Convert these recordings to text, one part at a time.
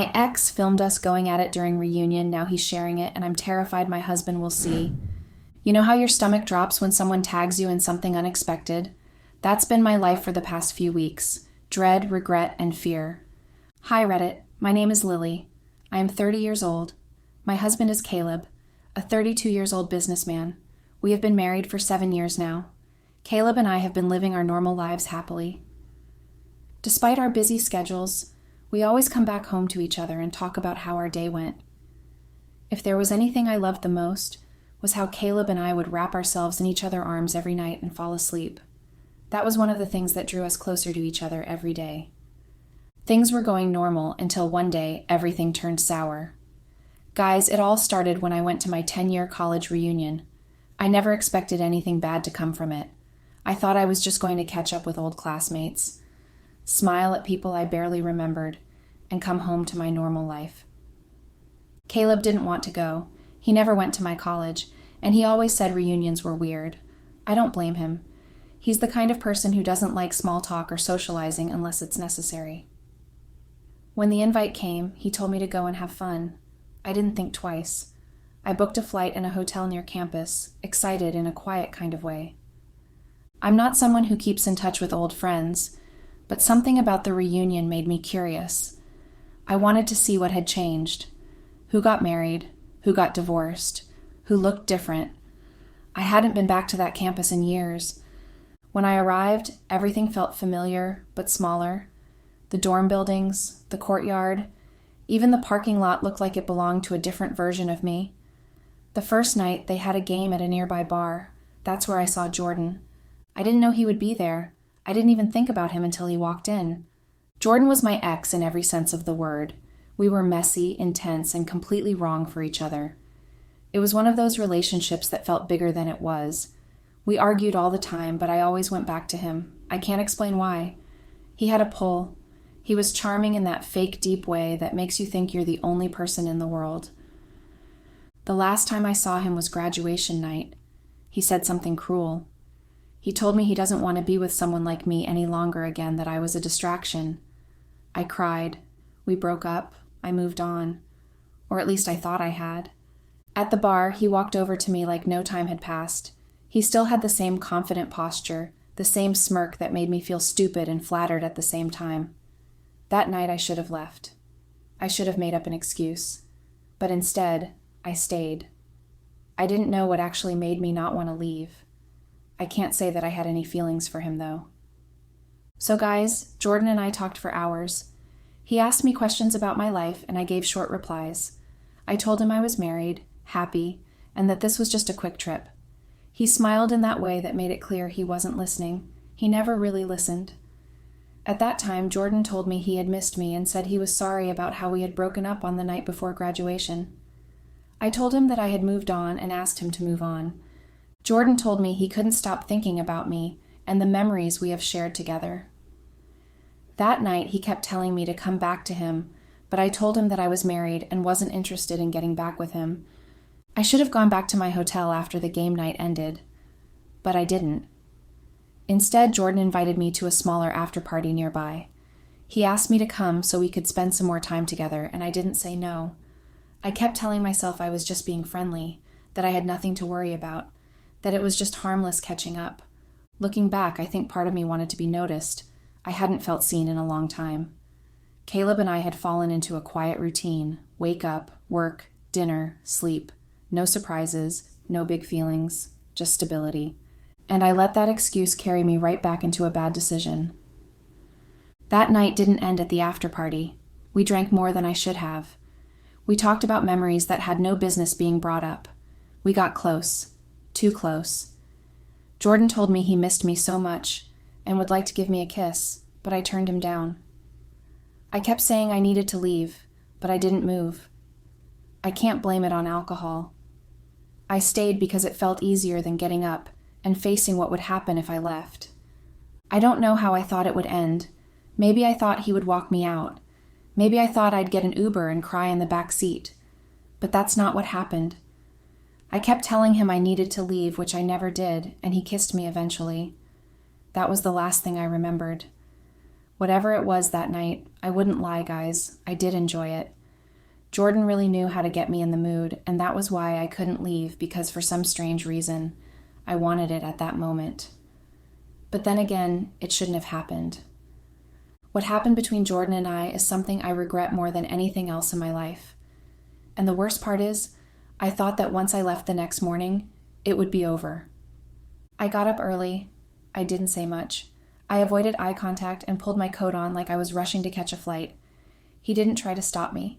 My ex filmed us going at it during reunion. Now he's sharing it, and I'm terrified my husband will see. You know how your stomach drops when someone tags you in something unexpected? That's been my life for the past few weeks. Dread, regret, and fear. Hi, Reddit. My name is Lily. I am 30 years old. My husband is Caleb, a 32-years-old businessman. We have been married for 7 years now. Caleb and I have been living our normal lives happily. Despite our busy schedules, we always come back home to each other and talk about how our day went. If there was anything I loved the most, was how Caleb and I would wrap ourselves in each other's arms every night and fall asleep. That was one of the things that drew us closer to each other every day. Things were going normal until one day everything turned sour. Guys, it all started when I went to my 10-year college reunion. I never expected anything bad to come from it. I thought I was just going to catch up with old classmates, smile at people I barely remembered, and come home to my normal life. Caleb didn't want to go. He never went to my college, and he always said reunions were weird. I don't blame him. He's the kind of person who doesn't like small talk or socializing unless it's necessary. When the invite came, he told me to go and have fun. I didn't think twice. I booked a flight and a hotel near campus, excited in a quiet kind of way. I'm not someone who keeps in touch with old friends, but something about the reunion made me curious. I wanted to see what had changed. Who got married? Who got divorced? Who looked different? I hadn't been back to that campus in years. When I arrived, everything felt familiar, but smaller. The dorm buildings, the courtyard, even the parking lot looked like it belonged to a different version of me. The first night, they had a game at a nearby bar. That's where I saw Jordan. I didn't know he would be there. I didn't even think about him until he walked in. Jordan was my ex in every sense of the word. We were messy, intense, and completely wrong for each other. It was one of those relationships that felt bigger than it was. We argued all the time, but I always went back to him. I can't explain why. He had a pull. He was charming in that fake, deep way that makes you think you're the only person in the world. The last time I saw him was graduation night. He said something cruel. He told me he doesn't want to be with someone like me any longer again, that I was a distraction. I cried. We broke up. I moved on. Or at least I thought I had. At the bar, he walked over to me like no time had passed. He still had the same confident posture, the same smirk that made me feel stupid and flattered at the same time. That night I should have left. I should have made up an excuse. But instead, I stayed. I didn't know what actually made me not want to leave. I can't say that I had any feelings for him, though. So guys, Jordan and I talked for hours. He asked me questions about my life, and I gave short replies. I told him I was married, happy, and that this was just a quick trip. He smiled in that way that made it clear he wasn't listening. He never really listened. At that time, Jordan told me he had missed me and said he was sorry about how we had broken up on the night before graduation. I told him that I had moved on and asked him to move on. Jordan told me he couldn't stop thinking about me and the memories we have shared together. That night, he kept telling me to come back to him, but I told him that I was married and wasn't interested in getting back with him. I should have gone back to my hotel after the game night ended, but I didn't. Instead, Jordan invited me to a smaller after-party nearby. He asked me to come so we could spend some more time together, and I didn't say no. I kept telling myself I was just being friendly, that I had nothing to worry about, that it was just harmless catching up. Looking back, I think part of me wanted to be noticed. I hadn't felt seen in a long time. Caleb and I had fallen into a quiet routine: wake up, work, dinner, sleep. No surprises, no big feelings, just stability. And I let that excuse carry me right back into a bad decision. That night didn't end at the after-party. We drank more than I should have. We talked about memories that had no business being brought up. We got close. Too close. Jordan told me he missed me so much and would like to give me a kiss, but I turned him down. I kept saying I needed to leave, but I didn't move. I can't blame it on alcohol. I stayed because it felt easier than getting up and facing what would happen if I left. I don't know how I thought it would end. Maybe I thought he would walk me out. Maybe I thought I'd get an Uber and cry in the back seat. But that's not what happened. I kept telling him I needed to leave, which I never did, and he kissed me eventually. That was the last thing I remembered. Whatever it was that night, I wouldn't lie, guys, I did enjoy it. Jordan really knew how to get me in the mood, and that was why I couldn't leave, because for some strange reason, I wanted it at that moment. But then again, it shouldn't have happened. What happened between Jordan and I is something I regret more than anything else in my life. And the worst part is, I thought that once I left the next morning, it would be over. I got up early. I didn't say much. I avoided eye contact and pulled my coat on like I was rushing to catch a flight. He didn't try to stop me.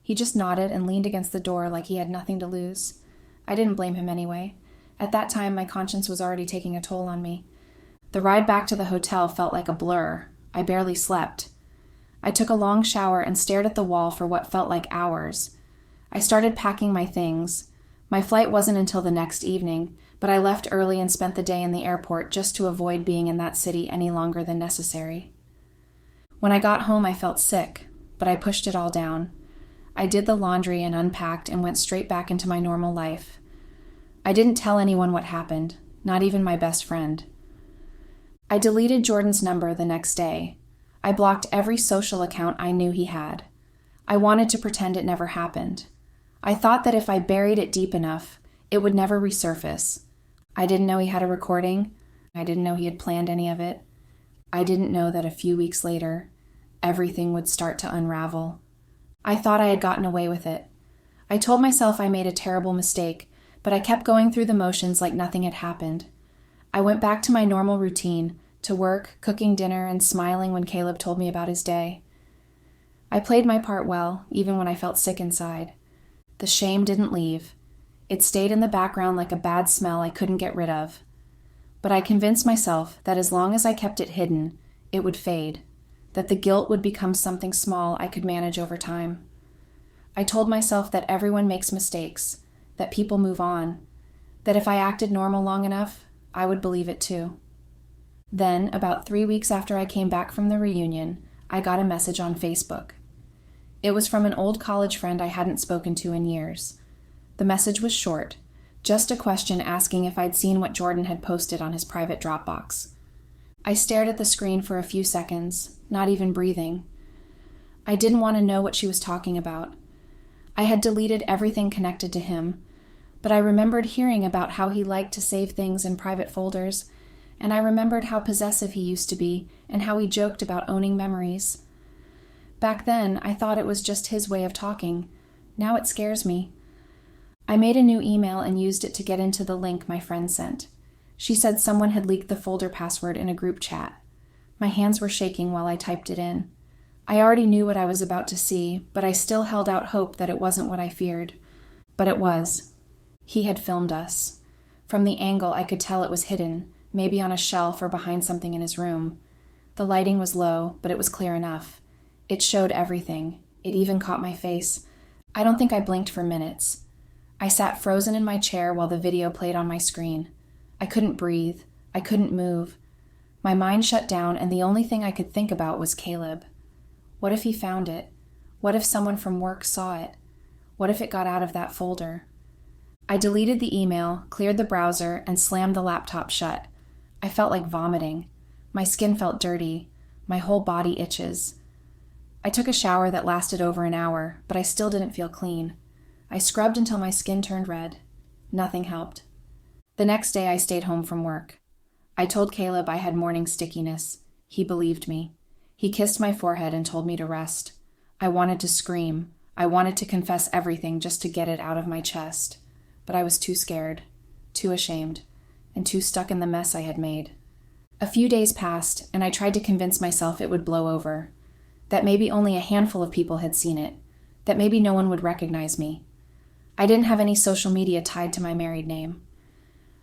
He just nodded and leaned against the door like he had nothing to lose. I didn't blame him anyway. At that time, my conscience was already taking a toll on me. The ride back to the hotel felt like a blur. I barely slept. I took a long shower and stared at the wall for what felt like hours. I started packing my things. My flight wasn't until the next evening, but I left early and spent the day in the airport just to avoid being in that city any longer than necessary. When I got home, I felt sick, but I pushed it all down. I did the laundry and unpacked and went straight back into my normal life. I didn't tell anyone what happened, not even my best friend. I deleted Jordan's number the next day. I blocked every social account I knew he had. I wanted to pretend it never happened. I thought that if I buried it deep enough, it would never resurface. I didn't know he had a recording. I didn't know he had planned any of it. I didn't know that a few weeks later, everything would start to unravel. I thought I had gotten away with it. I told myself I made a terrible mistake, but I kept going through the motions like nothing had happened. I went back to my normal routine, to work, cooking dinner, and smiling when Caleb told me about his day. I played my part well, even when I felt sick inside. The shame didn't leave. It stayed in the background like a bad smell I couldn't get rid of. But I convinced myself that as long as I kept it hidden, it would fade, that the guilt would become something small I could manage over time. I told myself that everyone makes mistakes, that people move on, that if I acted normal long enough, I would believe it too. Then, about 3 weeks after I came back from the reunion, I got a message on Facebook. It was from an old college friend I hadn't spoken to in years. The message was short, just a question asking if I'd seen what Jordan had posted on his private Dropbox. I stared at the screen for a few seconds, not even breathing. I didn't want to know what she was talking about. I had deleted everything connected to him, but I remembered hearing about how he liked to save things in private folders, and I remembered how possessive he used to be and how he joked about owning memories. Back then, I thought it was just his way of talking. Now it scares me. I made a new email and used it to get into the link my friend sent. She said someone had leaked the folder password in a group chat. My hands were shaking while I typed it in. I already knew what I was about to see, but I still held out hope that it wasn't what I feared. But it was. He had filmed us. From the angle, I could tell it was hidden, maybe on a shelf or behind something in his room. The lighting was low, but it was clear enough. It showed everything. It even caught my face. I don't think I blinked for minutes. I sat frozen in my chair while the video played on my screen. I couldn't breathe. I couldn't move. My mind shut down, and the only thing I could think about was Caleb. What if he found it? What if someone from work saw it? What if it got out of that folder? I deleted the email, cleared the browser, and slammed the laptop shut. I felt like vomiting. My skin felt dirty. My whole body itches. I took a shower that lasted over an hour, but I still didn't feel clean. I scrubbed until my skin turned red. Nothing helped. The next day, I stayed home from work. I told Caleb I had morning stickiness. He believed me. He kissed my forehead and told me to rest. I wanted to scream. I wanted to confess everything just to get it out of my chest. But I was too scared, too ashamed, and too stuck in the mess I had made. A few days passed, and I tried to convince myself it would blow over. That maybe only a handful of people had seen it. That maybe no one would recognize me. I didn't have any social media tied to my married name.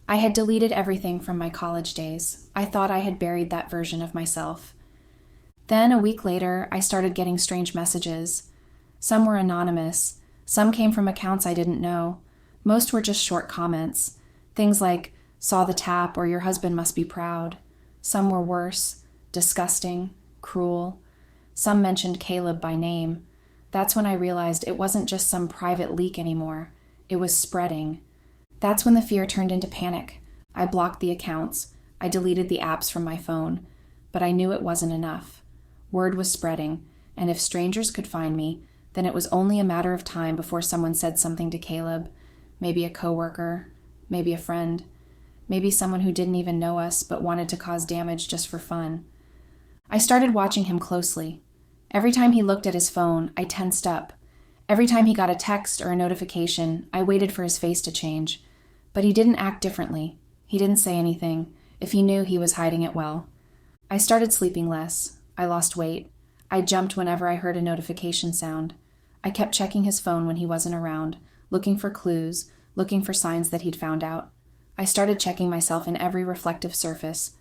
I had deleted everything from my college days. I thought I had buried that version of myself. Then, a week later, I started getting strange messages. Some were anonymous. Some came from accounts I didn't know. Most were just short comments. Things like, saw the tap, or your husband must be proud. Some were worse, disgusting, cruel. Some mentioned Caleb by name. That's when I realized it wasn't just some private leak anymore. It was spreading. That's when the fear turned into panic. I blocked the accounts. I deleted the apps from my phone. But I knew it wasn't enough. Word was spreading, and if strangers could find me, then it was only a matter of time before someone said something to Caleb, maybe a coworker, maybe a friend, maybe someone who didn't even know us but wanted to cause damage just for fun. I started watching him closely. Every time he looked at his phone, I tensed up. Every time he got a text or a notification, I waited for his face to change. But he didn't act differently. He didn't say anything. If he knew, he was hiding it well. I started sleeping less. I lost weight. I jumped whenever I heard a notification sound. I kept checking his phone when he wasn't around, looking for clues, looking for signs that he'd found out. I started checking myself in every reflective surface,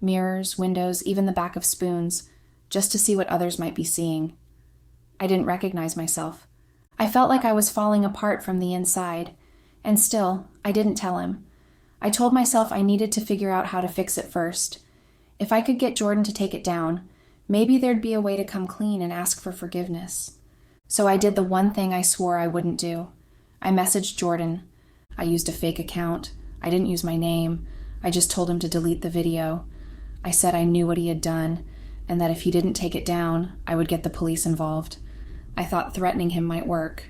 mirrors, windows, even the back of spoons, just to see what others might be seeing. I didn't recognize myself. I felt like I was falling apart from the inside, and still, I didn't tell him. I told myself I needed to figure out how to fix it first. If I could get Jordan to take it down, maybe there'd be a way to come clean and ask for forgiveness. So I did the one thing I swore I wouldn't do. I messaged Jordan. I used a fake account. I didn't use my name. I just told him to delete the video. I said I knew what he had done, and that if he didn't take it down, I would get the police involved. I thought threatening him might work.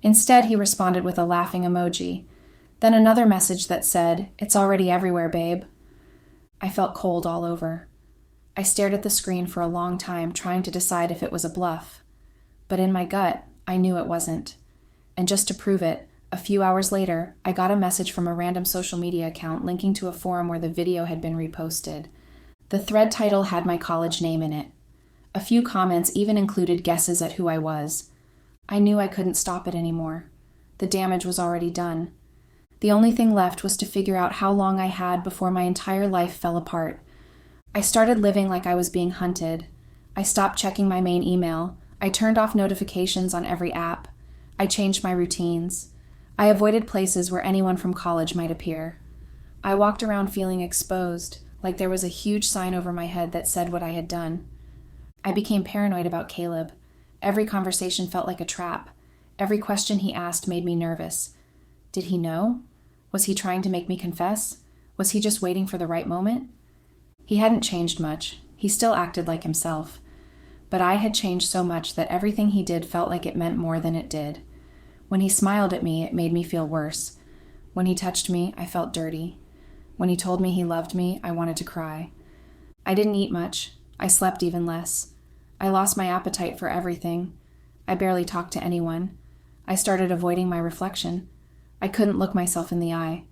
Instead, he responded with a laughing emoji, then another message that said, "It's already everywhere, babe." I felt cold all over. I stared at the screen for a long time, trying to decide if it was a bluff. But in my gut, I knew it wasn't. And just to prove it, a few hours later, I got a message from a random social media account linking to a forum where the video had been reposted. The thread title had my college name in it. A few comments even included guesses at who I was. I knew I couldn't stop it anymore. The damage was already done. The only thing left was to figure out how long I had before my entire life fell apart. I started living like I was being hunted. I stopped checking my main email. I turned off notifications on every app. I changed my routines. I avoided places where anyone from college might appear. I walked around feeling exposed, like there was a huge sign over my head that said what I had done. I became paranoid about Caleb. Every conversation felt like a trap. Every question he asked made me nervous. Did he know? Was he trying to make me confess? Was he just waiting for the right moment? He hadn't changed much. He still acted like himself. But I had changed so much that everything he did felt like it meant more than it did. When he smiled at me, it made me feel worse. When he touched me, I felt dirty. When he told me he loved me, I wanted to cry. I didn't eat much. I slept even less. I lost my appetite for everything. I barely talked to anyone. I started avoiding my reflection. I couldn't look myself in the eye.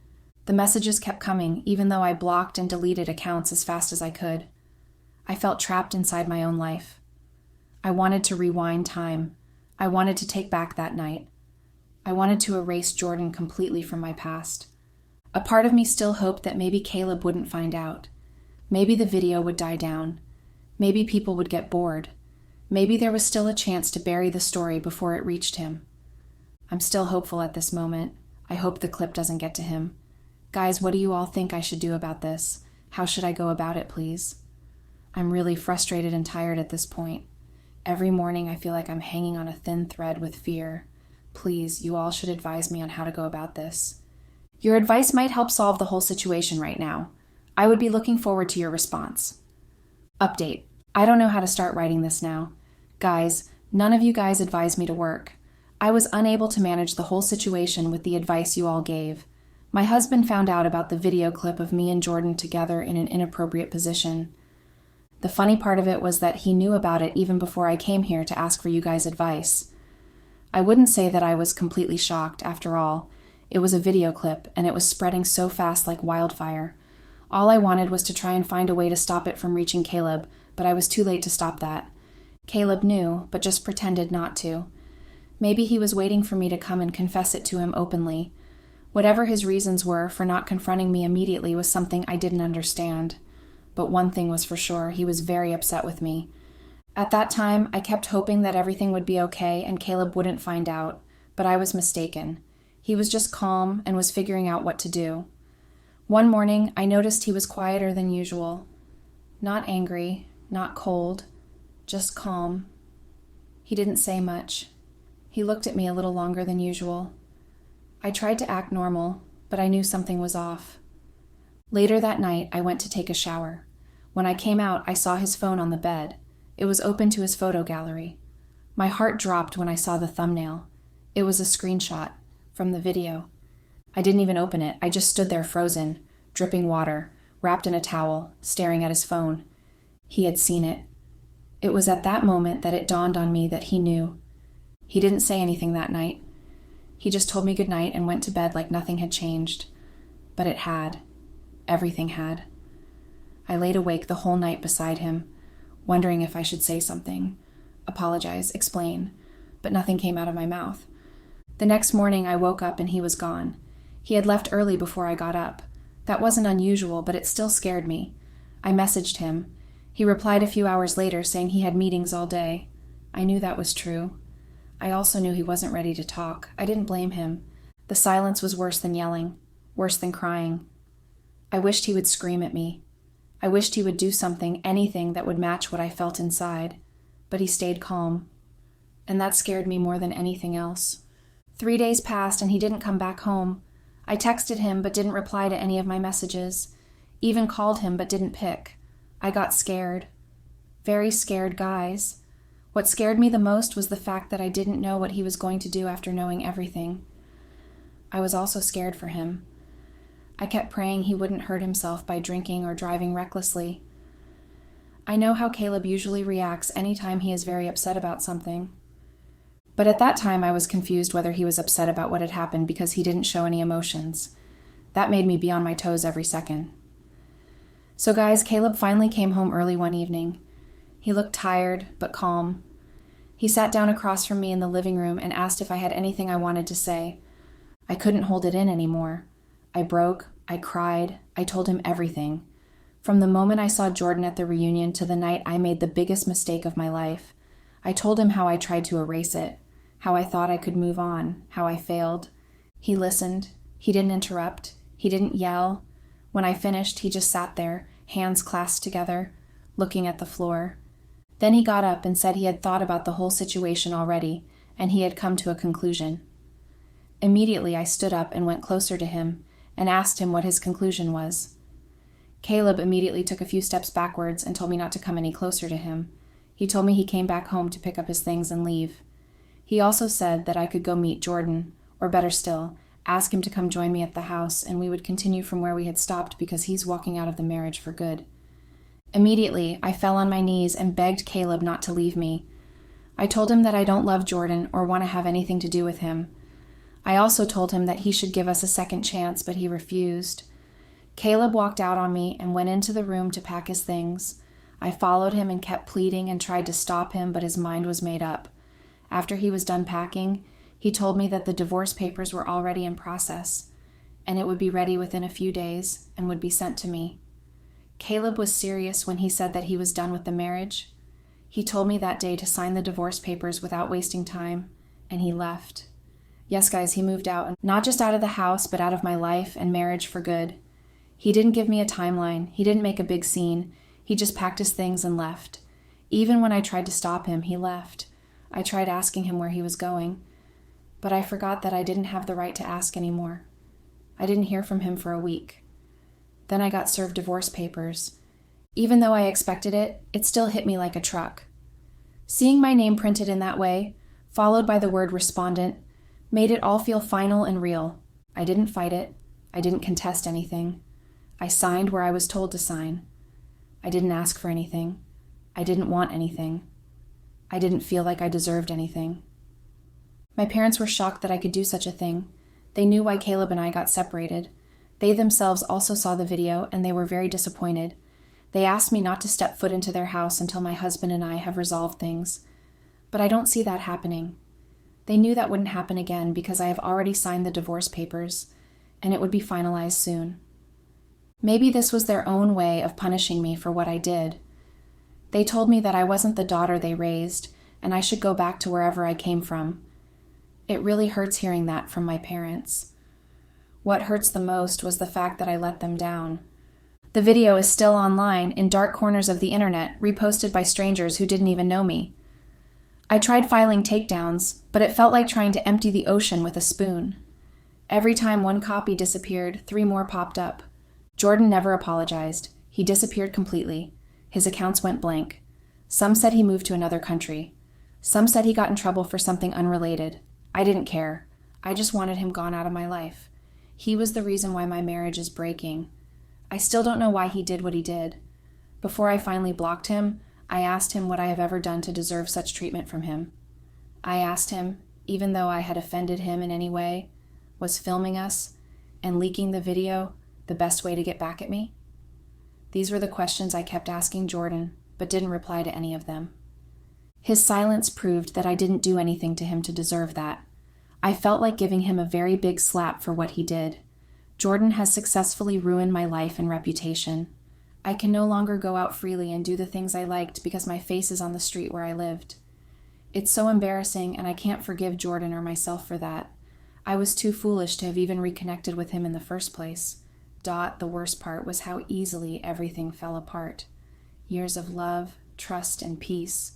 The messages kept coming, even though I blocked and deleted accounts as fast as I could. I felt trapped inside my own life. I wanted to rewind time. I wanted to take back that night. I wanted to erase Jordan completely from my past. A part of me still hoped that maybe Caleb wouldn't find out. Maybe the video would die down. Maybe people would get bored. Maybe there was still a chance to bury the story before it reached him. I'm still hopeful at this moment. I hope the clip doesn't get to him. Guys, what do you all think I should do about this? How should I go about it, please? I'm really frustrated and tired at this point. Every morning I feel like I'm hanging on a thin thread with fear. Please, you all should advise me on how to go about this. Your advice might help solve the whole situation right now. I would be looking forward to your response. Update. I don't know how to start writing this now. Guys, none of you guys advised me to work. I was unable to manage the whole situation with the advice you all gave. My husband found out about the video clip of me and Jordan together in an inappropriate position. The funny part of it was that he knew about it even before I came here to ask for you guys' advice. I wouldn't say that I was completely shocked, after all. It was a video clip, and it was spreading so fast like wildfire. All I wanted was to try and find a way to stop it from reaching Caleb, but I was too late to stop that. Caleb knew, but just pretended not to. Maybe he was waiting for me to come and confess it to him openly. Whatever his reasons were for not confronting me immediately was something I didn't understand. But one thing was for sure, he was very upset with me. At that time, I kept hoping that everything would be okay and Caleb wouldn't find out, but I was mistaken. He was just calm and was figuring out what to do. One morning, I noticed he was quieter than usual. Not angry, not cold, just calm. He didn't say much. He looked at me a little longer than usual. I tried to act normal, but I knew something was off. Later that night, I went to take a shower. When I came out, I saw his phone on the bed. It was open to his photo gallery. My heart dropped when I saw the thumbnail. It was a screenshot from the video. I didn't even open it. I just stood there frozen, dripping water, wrapped in a towel, staring at his phone. He had seen it. It was at that moment that it dawned on me that he knew. He didn't say anything that night. He just told me goodnight and went to bed like nothing had changed. But it had. Everything had. I laid awake the whole night beside him, wondering if I should say something, apologize, explain, but nothing came out of my mouth. The next morning I woke up and he was gone. He had left early before I got up. That wasn't unusual, but it still scared me. I messaged him. He replied a few hours later saying he had meetings all day. I knew that was true. I also knew he wasn't ready to talk. I didn't blame him. The silence was worse than yelling, worse than crying. I wished he would scream at me. I wished he would do something, anything that would match what I felt inside. But he stayed calm. And that scared me more than anything else. 3 days passed and he didn't come back home. I texted him but didn't reply to any of my messages. Even called him but didn't pick. I got scared. Very scared, guys. What scared me the most was the fact that I didn't know what he was going to do after knowing everything. I was also scared for him. I kept praying he wouldn't hurt himself by drinking or driving recklessly. I know how Caleb usually reacts anytime he is very upset about something. But at that time I was confused whether he was upset about what had happened because he didn't show any emotions. That made me be on my toes every second. So guys, Caleb finally came home early one evening. He looked tired, but calm. He sat down across from me in the living room and asked if I had anything I wanted to say. I couldn't hold it in anymore. I broke, I cried, I told him everything. From the moment I saw Jordan at the reunion to the night I made the biggest mistake of my life. I told him how I tried to erase it, how I thought I could move on, how I failed. He listened. He didn't interrupt. He didn't yell. When I finished, he just sat there, hands clasped together, looking at the floor. Then he got up and said he had thought about the whole situation already, and he had come to a conclusion. Immediately, I stood up and went closer to him and asked him what his conclusion was. Caleb immediately took a few steps backwards and told me not to come any closer to him. He told me he came back home to pick up his things and leave. He also said that I could go meet Jordan, or better still, ask him to come join me at the house, and we would continue from where we had stopped because he's walking out of the marriage for good. Immediately, I fell on my knees and begged Caleb not to leave me. I told him that I don't love Jordan or want to have anything to do with him. I also told him that he should give us a second chance, but he refused. Caleb walked out on me and went into the room to pack his things. I followed him and kept pleading and tried to stop him, but his mind was made up. After he was done packing, he told me that the divorce papers were already in process, and it would be ready within a few days and would be sent to me. Caleb was serious when he said that he was done with the marriage. He told me that day to sign the divorce papers without wasting time, and he left. Yes, guys, he moved out, not just out of the house, but out of my life and marriage for good. He didn't give me a timeline. He didn't make a big scene. He just packed his things and left. Even when I tried to stop him, he left. I tried asking him where he was going, but I forgot that I didn't have the right to ask anymore. I didn't hear from him for a week. Then I got served divorce papers. Even though I expected it, it still hit me like a truck. Seeing my name printed in that way, followed by the word respondent, made it all feel final and real. I didn't fight it. I didn't contest anything. I signed where I was told to sign. I didn't ask for anything. I didn't want anything. I didn't feel like I deserved anything. My parents were shocked that I could do such a thing. They knew why Caleb and I got separated. They themselves also saw the video, and they were very disappointed. They asked me not to step foot into their house until my husband and I have resolved things. But I don't see that happening. They knew that wouldn't happen again because I have already signed the divorce papers, and it would be finalized soon. Maybe this was their own way of punishing me for what I did. They told me that I wasn't the daughter they raised, and I should go back to wherever I came from. It really hurts hearing that from my parents. What hurts the most was the fact that I let them down. The video is still online in dark corners of the internet, reposted by strangers who didn't even know me. I tried filing takedowns, but it felt like trying to empty the ocean with a spoon. Every time one copy disappeared, 3 more popped up. Jordan never apologized. He disappeared completely. His accounts went blank. Some said he moved to another country. Some said he got in trouble for something unrelated. I didn't care. I just wanted him gone out of my life. He was the reason why my marriage is breaking. I still don't know why he did what he did. Before I finally blocked him, I asked him what I have ever done to deserve such treatment from him. I asked him, even though I had offended him in any way, was filming us and leaking the video the best way to get back at me? These were the questions I kept asking Jordan, but didn't reply to any of them. His silence proved that I didn't do anything to him to deserve that. I felt like giving him a very big slap for what he did. Jordan has successfully ruined my life and reputation. I can no longer go out freely and do the things I liked because my face is on the street where I lived. It's so embarrassing, and I can't forgive Jordan or myself for that. I was too foolish to have even reconnected with him in the first place. The worst part was how easily everything fell apart. Years of love, trust, and peace,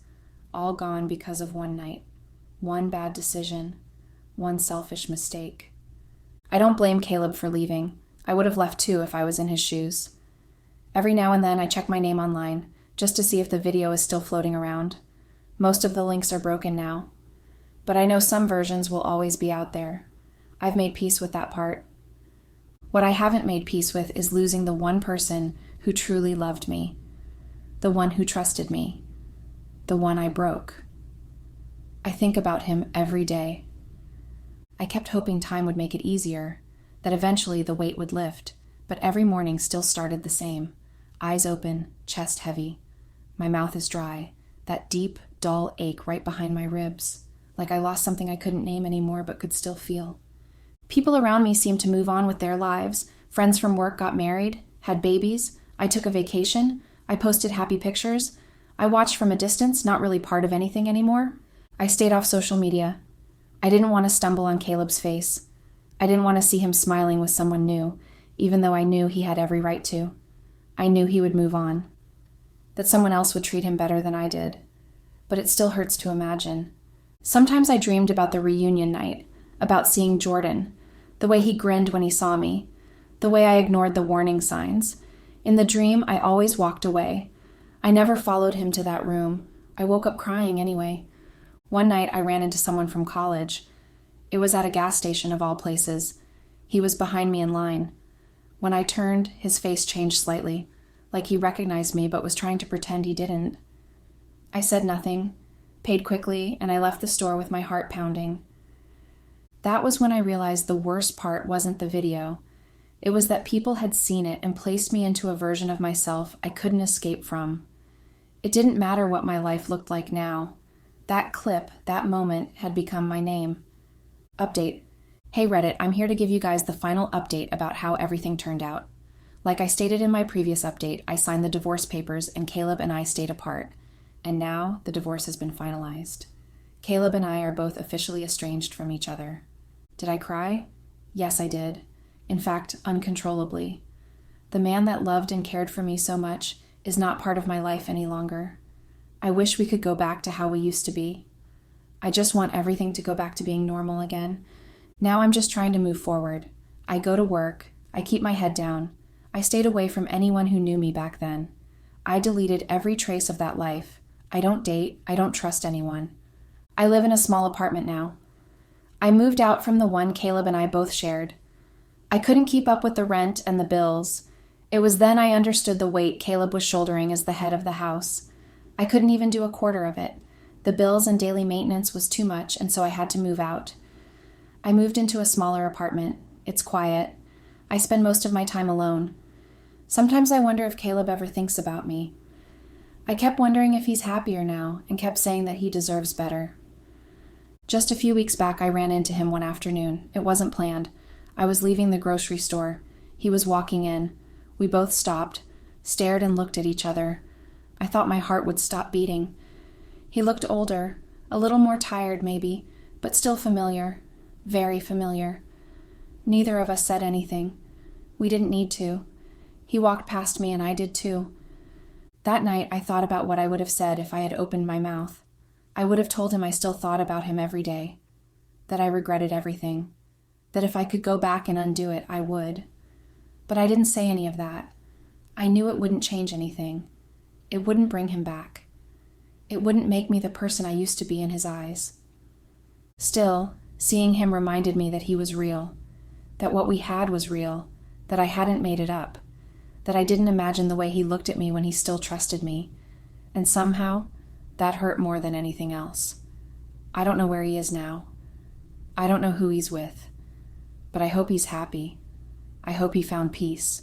all gone because of one night, one bad decision, one selfish mistake. I don't blame Caleb for leaving. I would have left too if I was in his shoes. Every now and then I check my name online, just to see if the video is still floating around. Most of the links are broken now, but I know some versions will always be out there. I've made peace with that part. What I haven't made peace with is losing the one person who truly loved me, the one who trusted me, the one I broke. I think about him every day. I kept hoping time would make it easier, that eventually the weight would lift, but every morning still started the same. Eyes open, chest heavy. My mouth is dry, that deep, dull ache right behind my ribs, like I lost something I couldn't name anymore but could still feel. People around me seemed to move on with their lives. Friends from work got married, had babies. I took a vacation. I posted happy pictures. I watched from a distance, not really part of anything anymore. I stayed off social media. I didn't want to stumble on Caleb's face. I didn't want to see him smiling with someone new, even though I knew he had every right to. I knew he would move on, that someone else would treat him better than I did. But it still hurts to imagine. Sometimes I dreamed about the reunion night, about seeing Jordan, the way he grinned when he saw me, the way I ignored the warning signs. In the dream, I always walked away. I never followed him to that room. I woke up crying anyway. One night, I ran into someone from college. It was at a gas station of all places. He was behind me in line. When I turned, his face changed slightly, like he recognized me but was trying to pretend he didn't. I said nothing, paid quickly, and I left the store with my heart pounding. That was when I realized the worst part wasn't the video. It was that people had seen it and placed me into a version of myself I couldn't escape from. It didn't matter what my life looked like now. That clip, that moment, had become my name. Update. Hey Reddit, I'm here to give you guys the final update about how everything turned out. Like I stated in my previous update, I signed the divorce papers and Caleb and I stayed apart. And now the divorce has been finalized. Caleb and I are both officially estranged from each other. Did I cry? Yes, I did. In fact, uncontrollably. The man that loved and cared for me so much is not part of my life any longer. I wish we could go back to how we used to be. I just want everything to go back to being normal again. Now I'm just trying to move forward. I go to work. I keep my head down. I stayed away from anyone who knew me back then. I deleted every trace of that life. I don't date. I don't trust anyone. I live in a small apartment now. I moved out from the one Caleb and I both shared. I couldn't keep up with the rent and the bills. It was then I understood the weight Caleb was shouldering as the head of the house. I couldn't even do a quarter of it. The bills and daily maintenance was too much, and so I had to move out. I moved into a smaller apartment. It's quiet. I spend most of my time alone. Sometimes I wonder if Caleb ever thinks about me. I kept wondering if he's happier now, and kept saying that he deserves better. Just a few weeks back, I ran into him one afternoon. It wasn't planned. I was leaving the grocery store. He was walking in. We both stopped, stared and looked at each other. I thought my heart would stop beating. He looked older, a little more tired maybe, but still familiar, very familiar. Neither of us said anything. We didn't need to. He walked past me and I did too. That night, I thought about what I would have said if I had opened my mouth. I would have told him I still thought about him every day, that I regretted everything, that if I could go back and undo it, I would. But I didn't say any of that. I knew it wouldn't change anything. It wouldn't bring him back. It wouldn't make me the person I used to be in his eyes. Still, seeing him reminded me that he was real, that what we had was real, that I hadn't made it up, that I didn't imagine the way he looked at me when he still trusted me, and somehow, that hurt more than anything else. I don't know where he is now. I don't know who he's with, but I hope he's happy. I hope he found peace.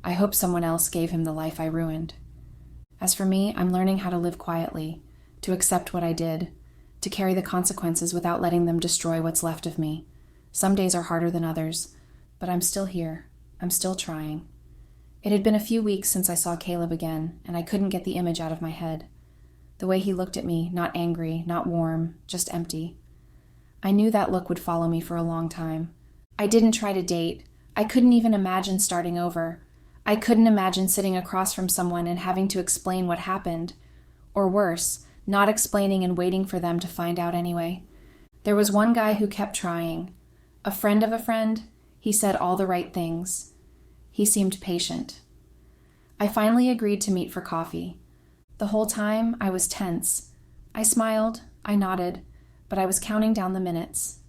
I hope someone else gave him the life I ruined. As for me, I'm learning how to live quietly, to accept what I did, to carry the consequences without letting them destroy what's left of me. Some days are harder than others, but I'm still here. I'm still trying. It had been a few weeks since I saw Caleb again, and I couldn't get the image out of my head. The way he looked at me, not angry, not warm, just empty. I knew that look would follow me for a long time. I didn't try to date. I couldn't even imagine starting over. I couldn't imagine sitting across from someone and having to explain what happened. Or worse, not explaining and waiting for them to find out anyway. There was one guy who kept trying. A friend of a friend. He said all the right things. He seemed patient. I finally agreed to meet for coffee. The whole time, I was tense. I smiled, I nodded, but I was counting down the minutes.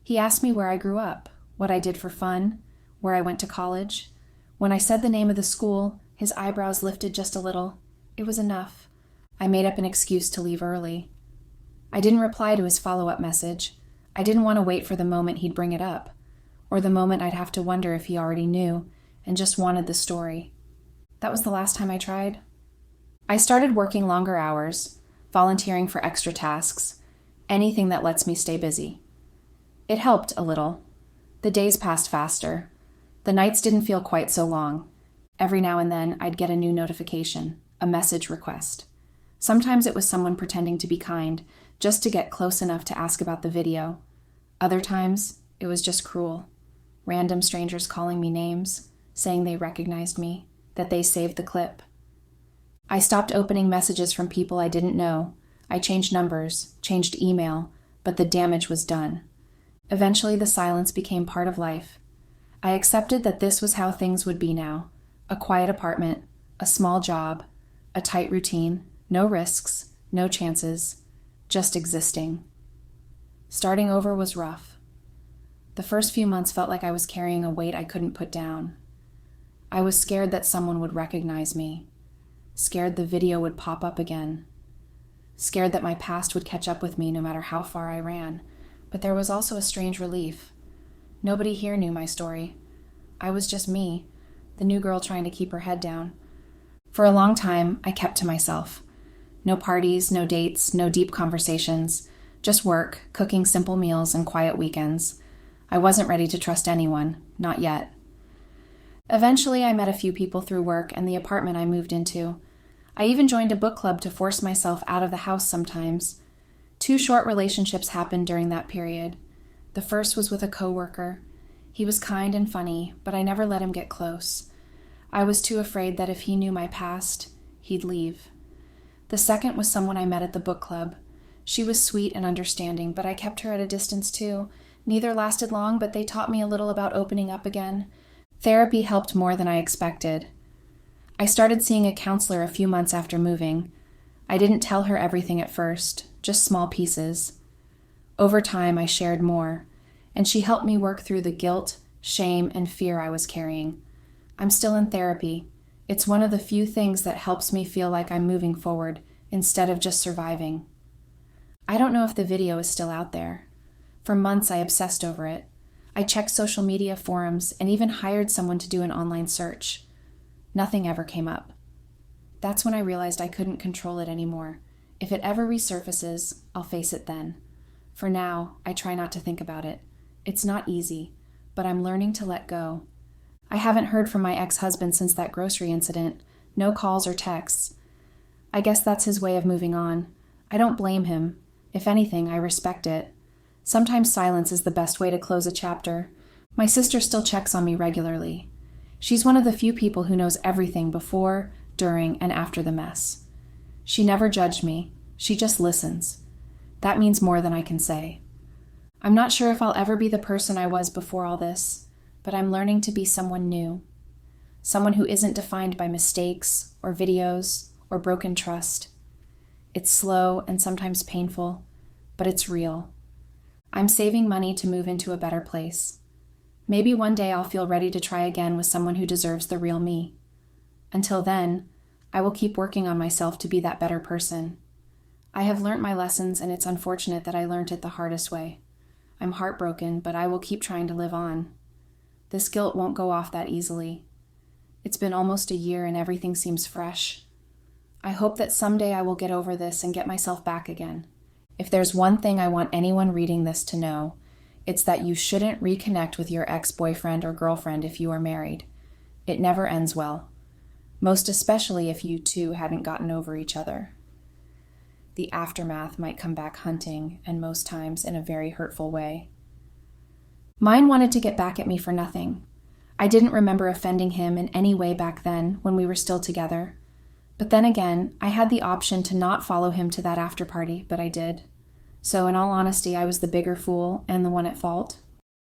He asked me where I grew up, what I did for fun, where I went to college. When I said the name of the school, his eyebrows lifted just a little. It was enough. I made up an excuse to leave early. I didn't reply to his follow-up message. I didn't want to wait for the moment he'd bring it up, or the moment I'd have to wonder if he already knew and just wanted the story. That was the last time I tried. I started working longer hours, volunteering for extra tasks, anything that lets me stay busy. It helped a little. The days passed faster. The nights didn't feel quite so long. Every now and then, I'd get a new notification, a message request. Sometimes it was someone pretending to be kind, just to get close enough to ask about the video. Other times, it was just cruel. Random strangers calling me names, saying they recognized me, that they saved the clip. I stopped opening messages from people I didn't know. I changed numbers, changed email, but the damage was done. Eventually, the silence became part of life. I accepted that this was how things would be now. A quiet apartment, a small job, a tight routine, no risks, no chances, just existing. Starting over was rough. The first few months felt like I was carrying a weight I couldn't put down. I was scared that someone would recognize me. Scared the video would pop up again. Scared that my past would catch up with me no matter how far I ran. But there was also a strange relief. Nobody here knew my story. I was just me, the new girl trying to keep her head down. For a long time, I kept to myself. No parties, no dates, no deep conversations. Just work, cooking simple meals, and quiet weekends. I wasn't ready to trust anyone, not yet. Eventually, I met a few people through work and the apartment I moved into. I even joined a book club to force myself out of the house sometimes. 2 short relationships happened during that period. The first was with a coworker. He was kind and funny, but I never let him get close. I was too afraid that if he knew my past, he'd leave. The second was someone I met at the book club. She was sweet and understanding, but I kept her at a distance too. Neither lasted long, but they taught me a little about opening up again. Therapy helped more than I expected. I started seeing a counselor a few months after moving. I didn't tell her everything at first, just small pieces. Over time, I shared more, and she helped me work through the guilt, shame, and fear I was carrying. I'm still in therapy. It's one of the few things that helps me feel like I'm moving forward instead of just surviving. I don't know if the video is still out there. For months, I obsessed over it. I checked social media forums and even hired someone to do an online search. Nothing ever came up. That's when I realized I couldn't control it anymore. If it ever resurfaces, I'll face it then. For now, I try not to think about it. It's not easy, but I'm learning to let go. I haven't heard from my ex-husband since that grocery incident. No calls or texts. I guess that's his way of moving on. I don't blame him. If anything, I respect it. Sometimes silence is the best way to close a chapter. My sister still checks on me regularly. She's one of the few people who knows everything before, during, and after the mess. She never judged me. She just listens. That means more than I can say. I'm not sure if I'll ever be the person I was before all this, but I'm learning to be someone new. Someone who isn't defined by mistakes, or videos, or broken trust. It's slow and sometimes painful, but it's real. I'm saving money to move into a better place. Maybe one day I'll feel ready to try again with someone who deserves the real me. Until then, I will keep working on myself to be that better person. I have learnt my lessons, and it's unfortunate that I learnt it the hardest way. I'm heartbroken, but I will keep trying to live on. This guilt won't go off that easily. It's been almost a year and everything seems fresh. I hope that someday I will get over this and get myself back again. If there's one thing I want anyone reading this to know, it's that you shouldn't reconnect with your ex-boyfriend or girlfriend if you are married. It never ends well, most especially if you two hadn't gotten over each other. The aftermath might come back hunting, and most times in a very hurtful way. Mine wanted to get back at me for nothing. I didn't remember offending him in any way back then when we were still together. But then again, I had the option to not follow him to that after party, but I did. So in all honesty, I was the bigger fool and the one at fault.